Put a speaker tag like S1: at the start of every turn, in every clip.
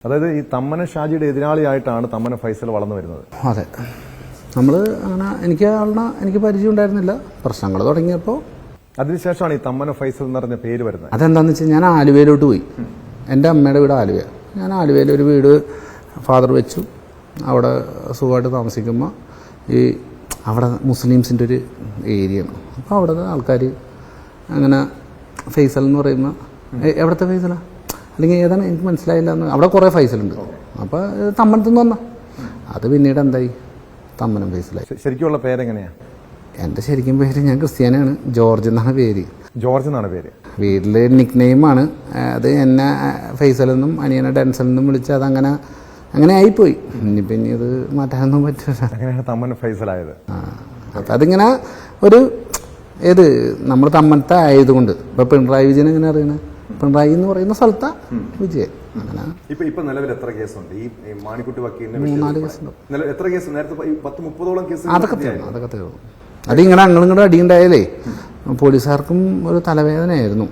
S1: അതായത് ഈ തമ്മന ഷാജിയുടെ എതിരാളിയായിട്ടാണ് തമ്മന ഫൈസൽ വളർന്നു വരുന്നത്.
S2: അതെ, നമ്മൾ അങ്ങനെ എനിക്ക് പരിചയം ഉണ്ടായിരുന്നില്ല. പ്രശ്നങ്ങൾ തുടങ്ങിയപ്പോൾ
S1: അതിനുശേഷമാണ് ഈ തമ്മന ഫൈസൽ എന്ന് പറഞ്ഞ പേര് വരുന്നത്.
S2: അതെന്താണെന്ന് വെച്ചാൽ ഞാൻ ആലുവയിലോട്ട് പോയി. എൻ്റെ അമ്മയുടെ വീട് ആലുവ. ഞാൻ ആലുവയിൽ ഒരു വീട് ഫാദർ വെച്ചു. അവിടെ സുഖമായിട്ട് താമസിക്കുമ്പോൾ അവിടെ മുസ്ലിംസിൻ്റെ ഒരു ഏരിയയാണ്. അപ്പോൾ അവിടുത്തെ ആൾക്കാർ അങ്ങനെ ഫൈസൽ എന്ന് പറയുമ്പോൾ എവിടുത്തെ ഫൈസലാണ് അല്ലെങ്കിൽ ഏതാണ് എനിക്ക് മനസ്സിലായില്ല എന്ന്. അവിടെ കുറേ ഫൈസലുണ്ട്. അപ്പോൾ തമ്മനത്തുനിന്ന് വന്നാൽ അത് പിന്നീട് എന്തായി തമ്മനം ഫൈസലായി.
S1: ശരിക്കുള്ള പേരെങ്ങനെയാണ്?
S2: എൻ്റെ ശരിക്കും പേര്, ഞാൻ ക്രിസ്ത്യാനിയാണ്, ജോർജ് എന്നാണ് പേര്.
S1: ജോർജ് എന്നാണ് പേര്.
S2: വീട്ടിൽ നിക് നെയിമാണ് അത്. എന്നെ ഫൈസലെന്നും അനിയനെ ഡെൻസലെന്നും വിളിച്ച് അങ്ങനെ ആയിപ്പോയി. ഇനിയിപ്പോൾ ഇനി അത് മാറ്റാനൊന്നും പറ്റില്ല.
S1: അങ്ങനെയാണ് തമ്മൻ ഫൈസലായത്.
S2: അപ്പം അതിങ്ങനെ നമ്മൾ തമ്മനത്തെ ആയതുകൊണ്ട്. ഇപ്പം പിണറായി വിജയൻ എങ്ങനെ അറിയണത്? പിണറായി എന്ന് പറയുന്ന സ്ഥലത്താ വിജയൻ. അങ്ങനെ
S1: ഇപ്പൊ നിലവിൽ എത്ര കേസുണ്ട് ഈ മാണിക്കുട്ടി വക്കീലിന്?
S2: 3-4 കേസുണ്ട്.
S1: എത്ര കേസ്? നേരത്തെ 10-30ഓളം കേസ്.
S2: അതൊക്കെ തീർന്നു. അതിങ്ങനെ അങ്ങോട്ട് അടിയുണ്ടായാലേ പോലീസുകാർക്കും ഒരു തലവേദനയായിരുന്നു.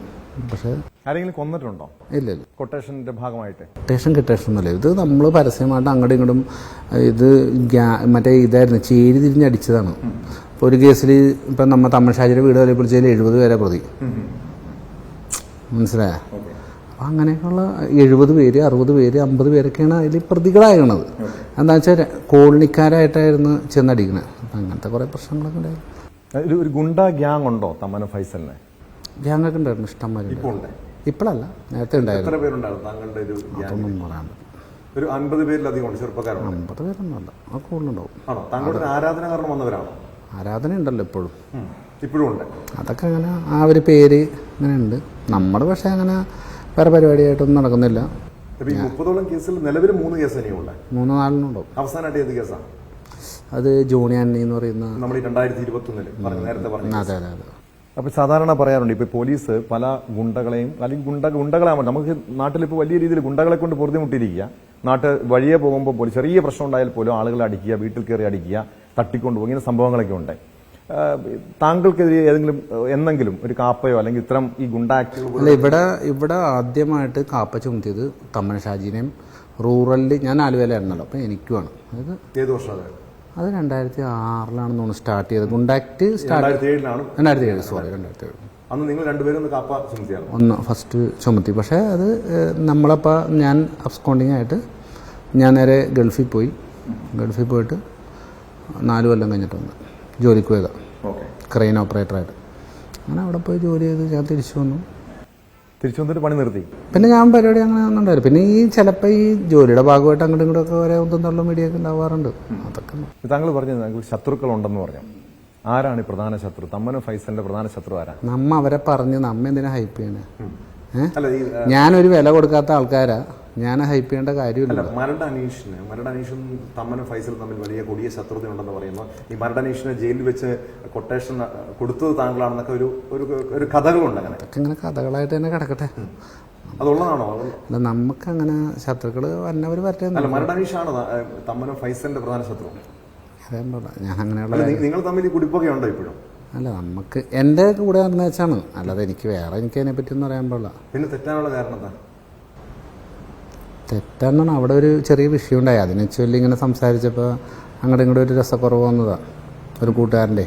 S2: പക്ഷെ
S1: ആരെങ്കിലും കൊന്നിട്ടുണ്ടോ?
S2: ഇല്ല.
S1: കൊട്ടേഷന്റെ ഭാഗമായിട്ട്
S2: കിട്ടേഷൻ ഒന്നുമില്ല. ഇത് നമ്മൾ പരസ്യമായിട്ട് അങ്ങോട്ടും ഇങ്ങോട്ടും മറ്റേ ഇതായിരുന്നു, ചേരി തിരിഞ്ഞടിച്ചതാണ്. ഇപ്പോൾ ഒരു കേസിൽ ഇപ്പം നമ്മൾ തമ്മൻ ഷാജിയുടെ വീട് വരെ പിടിച്ചതിൽ 70 പേരെ പ്രതി. മനസ്സിലായ? അപ്പം അങ്ങനെയൊക്കെയുള്ള 70 പേര്, 60 പേര്, 50 പേരൊക്കെയാണ് അതിൽ പ്രതികളായിരുന്നത്. എന്താ വെച്ചാൽ കോളനിക്കാരായിട്ടായിരുന്നു ചെന്നടിക്കുന്നത്. അപ്പം അങ്ങനത്തെ കുറേ പ്രശ്നങ്ങളൊക്കെ ഉണ്ടായിരുന്നു.
S1: ഒരു ഗുണ്ട ഗ്യാങ് ഉണ്ടോ തമ്മന ഫൈസലിന്?
S2: ഗ്യാങ്ങൊക്കെ ഉണ്ടായിരുന്നു, ഇഷ്ടംമാരെ. ഇപ്പോഴല്ല, നേരത്തെ ഉണ്ടായിരുന്നു.
S1: എത്ര പേരുണ്ടായിരുന്നു താങ്കളുടെ ഒരു ഗ്യാങ്? ഒരു 50 പേരിലധികം ഉണ്ട്. ചെറുപ്പക്കാരുണ്ട്.
S2: 50 പേരൊന്നുമല്ല, അത് കൂടുതലുണ്ടാവും.
S1: ആണോ? താങ്കളുടെ ആരാധന കാരണം വന്നവരാണോ?
S2: ആരാധന ഉണ്ടല്ലോ ഇപ്പോഴും.
S1: ഇപ്പോഴും ഉണ്ട്.
S2: അതൊക്കെ അങ്ങനെ ആ ഒരു പേര് അങ്ങനെ ഉണ്ട്. നമ്മൾ പക്ഷേ അങ്ങനെ വേറെ പരിപാടിയായിട്ടൊന്നും നടക്കുന്നില്ല.
S1: 30ഓളം കേസിൽ നിലവിൽ 3 കേസ് തന്നെയുണ്ട്.
S2: 3-4 ഉണ്ടാവും.
S1: അവസാനമായിട്ട് ഏത് കേസാണ്?
S2: അത് ജോണി ആന്റണി എന്ന് പറയുന്ന
S1: നമ്മൾ 2021 നേരത്തെ പറഞ്ഞു.
S2: അതെ.
S1: അപ്പോൾ സാധാരണ പറയാറുണ്ട്, ഇപ്പോൾ പോലീസ് പല ഗുണ്ടകളെയും അല്ലെങ്കിൽ ഗുണ്ടകളാകുമ്പോൾ നമുക്ക് നാട്ടിലിപ്പോൾ വലിയ രീതിയിൽ ഗുണ്ടകളെ കൊണ്ട് പൊറുതിമുട്ടിയിരിക്കുക. നാട്ടിൽ വഴിയെ പോകുമ്പോൾ പോലും ചെറിയ പ്രശ്നം ഉണ്ടായാൽ പോലും ആളുകളെ അടിക്കുക, വീട്ടിൽ കയറി അടിക്കുക, തട്ടിക്കൊണ്ടുപോകും, ഇങ്ങനെ സംഭവങ്ങളൊക്കെ ഉണ്ട്. താങ്കൾക്കെതിരെ എന്നെങ്കിലും ഒരു കാപ്പയോ അല്ലെങ്കിൽ ഇത്തരം ഈ ഗുണ്ട ആക്ടുകൾ?
S2: അല്ല, ഇവിടെ ആദ്യമായിട്ട് കാപ്പ ചുമത്തിയത് തമ്മന ഷാജിനെയും റൂറലിൽ ഞാൻ ആലുവയിലായിരുന്നല്ലോ. അപ്പം എനിക്കുമാണ്. അത്
S1: ഏത് വർഷം?
S2: അത് 2006-ലാണെന്ന് തോന്നുന്നു സ്റ്റാർട്ട് ചെയ്തത്. ഗുണ്ടാക്ട് 2007. സോറി, 2007.
S1: അന്ന് നിങ്ങൾ രണ്ടുപേരും കാപ്പ ചുമത്തിയായിരുന്നു?
S2: ഒന്ന് ഫസ്റ്റ് ചുമത്തി. പക്ഷേ അത് ഞാൻ അബ്സ്കോണ്ടിങ് ആയിട്ട് ഞാൻ നേരെ ഗൾഫിൽ പോയിട്ട് 4 കൊല്ലം കഴിഞ്ഞിട്ട് വന്നു. ജോലിക്ക് പോയതാണ്, ക്രെയിൻ ഓപ്പറേറ്ററായിട്ട്. അങ്ങനെ അവിടെ പോയി ജോലി ചെയ്ത് ഞാൻ തിരിച്ചു വന്നിട്ട് പണി നിർത്തി. പിന്നെ ഞാൻ പരിപാടി അങ്ങനെ ഒന്നും ഉണ്ടായിരുന്നു. പിന്നെ ചിലപ്പോൾ ഈ ജോലിയുടെ ഭാഗമായിട്ട് അങ്ങോട്ടും ഇങ്ങോട്ടൊക്കെ വരെ ഒന്നും തള്ള മീഡിയൊക്കെ ഉണ്ടാവാറുണ്ട്. അതൊക്കെ
S1: താങ്കൾ പറഞ്ഞത് ശത്രുക്കളുണ്ടെന്ന് പറഞ്ഞു. ആരാണ് ഈ പ്രധാന ശത്രു? തമ്മന ഫൈസലിന്റെ പ്രധാന ശത്രു ആരാണ്?
S2: അവരെ പറഞ്ഞ് എന്തിനാ ഹൈപ്പ് ചെയ്യണേ? ഞാനൊരു വില കൊടുക്കാത്ത ആൾക്കാരാ. ഞാൻ ഹൈപ്പ് ചെയ്യേണ്ട കാര്യമില്ല.
S1: മരട് അനീഷും തമ്മന ഫൈസലും തമ്മിൽ വലിയ കൊടിയ ശത്രുതയുണ്ടെന്ന് പറയുമ്പോൾ ഈ മരട് അനീഷിനെ ജയിലിൽ വെച്ച് കൊട്ടേഷൻ കൊടുത്തത് താങ്കളാണെന്നൊക്കെ ഒരു കഥകളുണ്ട്.
S2: അങ്ങനെ കഥകളായിട്ട് തന്നെ കിടക്കട്ടെ.
S1: അതുള്ളതാണോ?
S2: അല്ല, നമുക്കങ്ങനെ ശത്രുക്കൾ വന്നവർ വരട്ടെ.
S1: മരട് അനീഷാണ് തമ്മന ഫൈസലിന്റെ പ്രധാന ശത്രു.
S2: ഞാൻ അങ്ങനെയുള്ള
S1: നിങ്ങൾ തമ്മിൽ ഈ കുടിപ്പൊക്കെ ഉണ്ടോ ഇപ്പോഴും?
S2: അല്ല, നമുക്ക് എൻ്റെ കൂടെ നടന്ന വെച്ചാണ്. അല്ലാതെ എനിക്ക് അതിനെ പറ്റിയൊന്നും അറിയാൻ പാടില്ല.
S1: പിന്നെ തെറ്റാനുള്ള കാരണം എന്താ?
S2: തെറ്റാണെന്നാണ്. അവിടെ ഒരു ചെറിയ വിഷയം ഉണ്ടായി. അതിനെ ചൊല്ലി ഇങ്ങനെ സംസാരിച്ചപ്പോൾ അങ്ങോട്ടും ഇങ്ങോട്ടും ഒരു രസക്കുറവ് വന്നതാണ് ഒരു കൂട്ടുകാരൻ്റെ.